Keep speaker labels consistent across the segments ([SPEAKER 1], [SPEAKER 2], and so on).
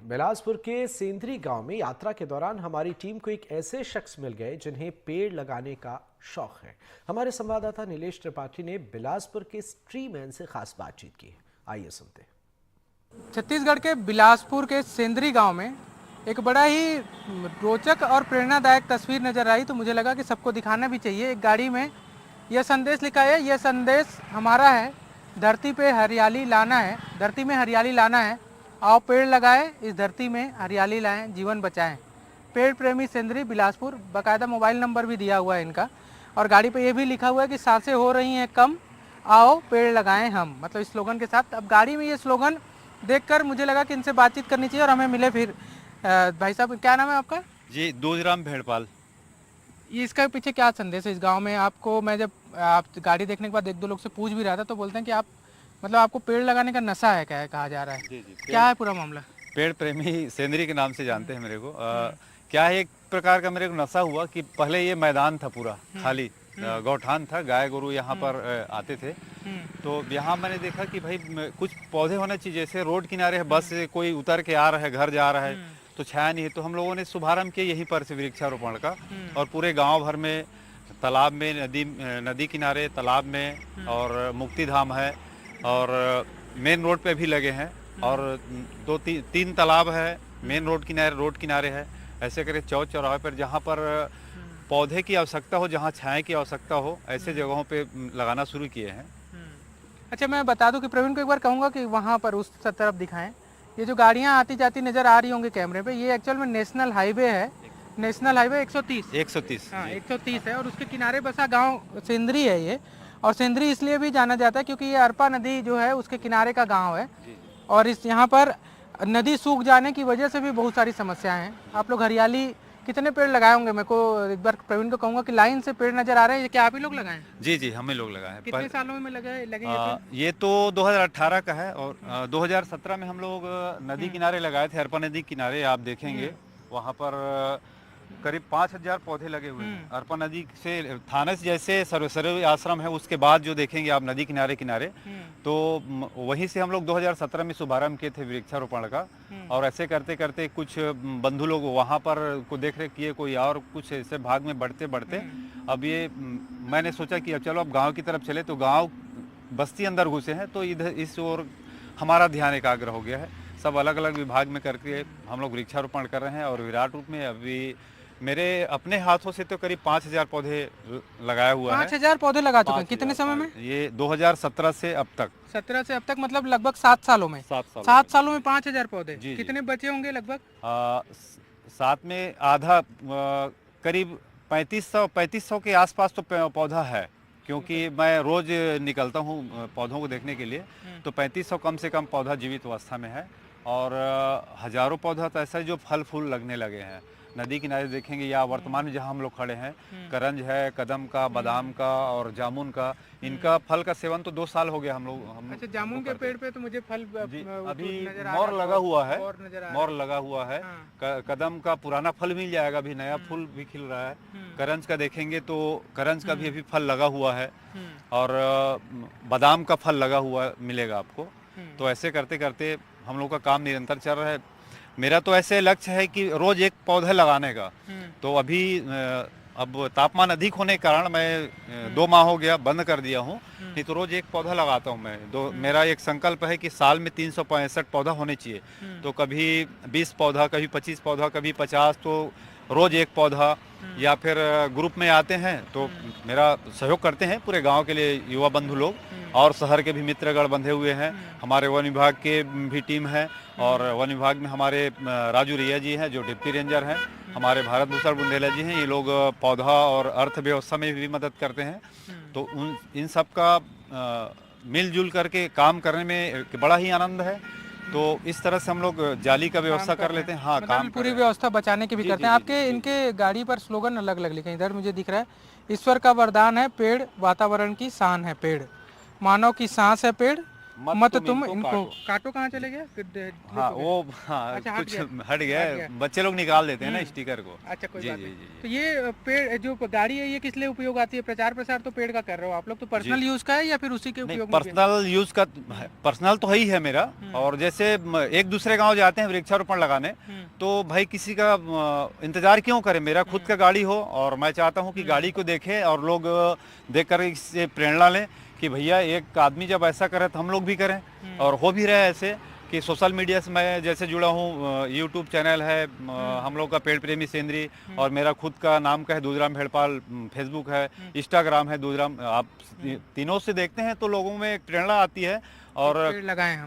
[SPEAKER 1] बिलासपुर के सेंद्री गांव में यात्रा के दौरान हमारी टीम को एक ऐसे शख्स मिल गए जिन्हें पेड़ लगाने का शौक है। हमारे संवाददाता नीलेश त्रिपाठी ने बिलासपुर के ट्री मैन से खास बातचीत की है। आइए सुनते हैं।
[SPEAKER 2] छत्तीसगढ़ के बिलासपुर के सेंद्री गांव में एक बड़ा ही रोचक और प्रेरणादायक तस्वीर नजर आई, तो मुझे लगा कि सबको दिखाना भी चाहिए। एक गाड़ी में यह संदेश लिखा है, यह संदेश हमारा है, धरती पे हरियाली लाना है, धरती में हरियाली लाना है, आओ पेड़ लगाएं, इस धरती में हरियाली लाएं, जीवन बचाएं। पेड़ प्रेमी सेंद्री बिलासपुर, बाकायदा मोबाइल नंबर भी दिया हुआ है इनका, और गाड़ी पे ये भी लिखा हुआ है कि सांसें हो रही हैं कम, आओ पेड़ लगाएं हम, मतलब इस स्लोगन के साथ। अब गाड़ी में ये स्लोगन देखकर मुझे लगा कि इनसे बातचीत करनी चाहिए और हमें मिले फिर। भाई साहब, क्या नाम है आपका?
[SPEAKER 3] जी, दूधराम भेड़पाल।
[SPEAKER 2] ये इसका पीछे क्या संदेश है इस गांव में? आपको मैं जब आप गाड़ी देखने के बाद एक दो लोग से पूछ भी रहा था तो बोलते हैं कि आप मतलब आपको पेड़ लगाने का नशा है, क्या है कहा जा रहा है।
[SPEAKER 3] जी,
[SPEAKER 2] क्या है पूरा मामला?
[SPEAKER 3] पेड़ प्रेमी सेंद्री के नाम से जानते हैं मेरे को। क्या है, एक प्रकार का मेरे को नशा हुआ कि पहले ये मैदान था पूरा खाली, गौठान था, गाय गोरू यहाँ पर आते थे। तो यहाँ मैंने देखा कि भाई कुछ पौधे होने चाहिए। जैसे रोड किनारे है, बस से कोई उतर के आ रहा है, घर जा रहा है तो छाया नहीं है, तो हम लोगों ने शुभारंभ किया यहीं पर से वृक्षारोपण का। और पूरे गांव भर में, तालाब में, नदी किनारे, तालाब में, और मुक्ति धाम है, और मेन रोड पे भी लगे हैं, और तीन तालाब है, मेन रोड किनारे है। ऐसे करे चौक चौराहे पर जहाँ पर पौधे की आवश्यकता हो, जहाँ छाया की आवश्यकता हो, ऐसे जगहों पे लगाना शुरू किए हैं।
[SPEAKER 2] अच्छा, मैं बता दूं कि प्रवीण को एक बार कहूँगा कि वहाँ पर उस तरफ दिखाएं। ये जो गाड़ियाँ आती जाती नजर आ रही होंगी कैमरे पे, ये एक्चुअल में नेशनल हाईवे है, नेशनल हाईवे 130। हाँ, 130 है, और उसके किनारे बसा गांव सेंद्री है ये। और सेंद्री इसलिए भी जाना जाता है क्योंकि ये अरपा नदी जो है उसके किनारे का गांव है, और इस यहाँ पर नदी सूख जाने की वजह से भी बहुत सारी समस्याएं हैं। आप लोग हरियाली कितने पेड़ लगाए होंगे? मेरे को एक बार प्रवीण को कहूँगा कि लाइन से पेड़ नजर आ रहे हैं, ये क्या आप ही लोग लगाए?
[SPEAKER 3] जी जी, हमें लोग लगाए हैं।
[SPEAKER 2] कितने सालों में लगे
[SPEAKER 3] ये तो 2018 का है, और 2017 में हम लोग नदी किनारे लगाए थे, अरपा नदी किनारे। आप देखेंगे वहाँ पर करीब 5000 पौधे लगे हुए हैं। अरपा नदी से थाने से जैसे सर्व आश्रम है, उसके बाद जो देखेंगे आप नदी किनारे किनारे, तो वहीं से हम लोग 2017 में शुभारंभ किए थे वृक्षारोपण का। और ऐसे करते करते कुछ बंधु लोग वहाँ पर को देख रेख किए, कोई और कुछ ऐसे भाग में बढ़ते बढ़ते अब ये मैंने सोचा कि अब चलो अब गाँव की तरफ चले। तो गाँव बस्ती अंदर घुसे हैं, तो इधर इस ओर हमारा ध्यान एकाग्र हो गया है। सब अलग अलग विभाग में करके हम लोग वृक्षारोपण कर रहे हैं, और विराट रूप में अभी मेरे अपने हाथों से तो करीब 5000 पौधे लगाया हुआ है।
[SPEAKER 2] 5000 पौधे लगा चुके हैं कितने समय में?
[SPEAKER 3] ये 2017 से अब तक।
[SPEAKER 2] 17 से अब तक, मतलब लगभग 7 सालों में। 7 सालों में 5000 पौधे। कितने बचे होंगे लगभग?
[SPEAKER 3] 7 में आधा, करीब 3500 के आसपास तो पौधा है, क्योंकि मैं रोज निकलता हूँ पौधों को देखने के लिए। तो 3500 कम से कम पौधा जीवित अवस्था में है, और हजारों पौधा तो ऐसा है जो फल फूल लगने लगे हैं। नदी किनारे देखेंगे या वर्तमान में जहाँ हम लोग खड़े हैं, करंज है, कदम का, बादाम का और जामुन का, इनका फल का सेवन तो 2 साल हो गया हम लोग।
[SPEAKER 2] अच्छा, जामुन के पेड़ पे तो मुझे फल
[SPEAKER 3] अभी मोर लगा हुआ है, मोर लगा हुआ है। कदम का पुराना फल मिल जाएगा, अभी नया फूल भी खिल रहा है। करंज का देखेंगे तो करंज का भी अभी फल लगा हुआ है, और बादाम का फल लगा हुआ मिलेगा आपको। तो ऐसे करते करते हम लोग का काम निरंतर चल रहा है। मेरा तो ऐसे लक्ष्य है कि रोज एक पौधा लगाने का। तो अभी अब तापमान अधिक होने के कारण मैं 2 माह हो गया बंद कर दिया हूँ, नहीं तो रोज एक पौधा लगाता हूँ मैं। मेरा एक संकल्प है कि साल में 365 पौधा होने चाहिए। तो कभी 20 पौधा, कभी 25 पौधा, कभी 50, तो रोज एक पौधा। या फिर ग्रुप में आते हैं तो मेरा सहयोग करते हैं पूरे गांव के लिए युवा बंधु लोग, और शहर के भी मित्रगण बंधे हुए हैं। हमारे वन विभाग के भी टीम है, और वन विभाग में हमारे राजू रिया जी हैं जो डिप्टी रेंजर हैं, हमारे भारत भूषण बुंदेला जी हैं, ये लोग पौधा और अर्थव्यवस्था में भी मदद करते हैं। तो इन सब का मिलजुल करके काम करने में बड़ा ही आनंद है। तो इस तरह से हम लोग जाली का व्यवस्था कर लेते हैं। हाँ,
[SPEAKER 2] मतलब
[SPEAKER 3] काम
[SPEAKER 2] पूरी व्यवस्था बचाने की भी करते हैं। आपके इनके गाड़ी पर स्लोगन अलग अलग लिखे हैं। इधर मुझे दिख रहा है, ईश्वर का वरदान है पेड़, वातावरण की शान है पेड़, मानव की सांस है पेड़, मत तुम इनको काटो। कहाँ चले गया?
[SPEAKER 3] हाँ वो हाँ
[SPEAKER 2] अच्छा, हट
[SPEAKER 3] कुछ
[SPEAKER 2] गया।
[SPEAKER 3] हट गया
[SPEAKER 2] हट
[SPEAKER 3] है।
[SPEAKER 2] गया।
[SPEAKER 3] बच्चे लोग निकाल देते हैं ना स्टिकर को।
[SPEAKER 2] अच्छा, कोई
[SPEAKER 3] जी
[SPEAKER 2] बात
[SPEAKER 3] जी
[SPEAKER 2] नहीं।
[SPEAKER 3] जी
[SPEAKER 2] तो ये पेड़ जो गाड़ी है ये किस लिए उपयोग आती है? प्रचार प्रसार तो पेड़ का कर रहे हो आप लोग, तो पर्सनल यूज का है या फिर उसी के
[SPEAKER 3] नहीं,
[SPEAKER 2] उपयोग में भी है?
[SPEAKER 3] पर्सनल यूज का पर्सनल तो है ही है मेरा। और जैसे एक दूसरे गांव जाते हैं वृक्षारोपण लगाने, तो भाई किसी का इंतजार क्यों करें, मेरा खुद का गाड़ी हो और मैं चाहता हूं कि गाड़ी को देखें और लोग देख कर इससे प्रेरणा लें कि भैया एक आदमी जब ऐसा करे तो हम लोग भी करें। और हो भी रहा है ऐसे कि सोशल मीडिया से मैं जैसे जुड़ा हूँ, यूट्यूब चैनल है हम लोग का पेड़ प्रेमी सेंद्री, और मेरा खुद का नाम का है दूधराम भेड़पाल, फेसबुक है, इंस्टाग्राम है दूधराम। आप तीनों से देखते हैं तो लोगों में एक प्रेरणा आती है और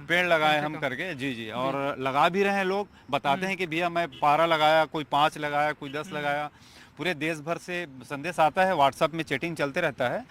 [SPEAKER 2] पेड़ लगाए
[SPEAKER 3] हम करके। जी जी, और लगा भी रहे हैं लोग, बताते हैं कि भैया मैं 12 लगाया, कोई 5 लगाया, कोई 10 लगाया। पूरे देश भर से संदेश आता है, व्हाट्सएप में चैटिंग चलते रहता है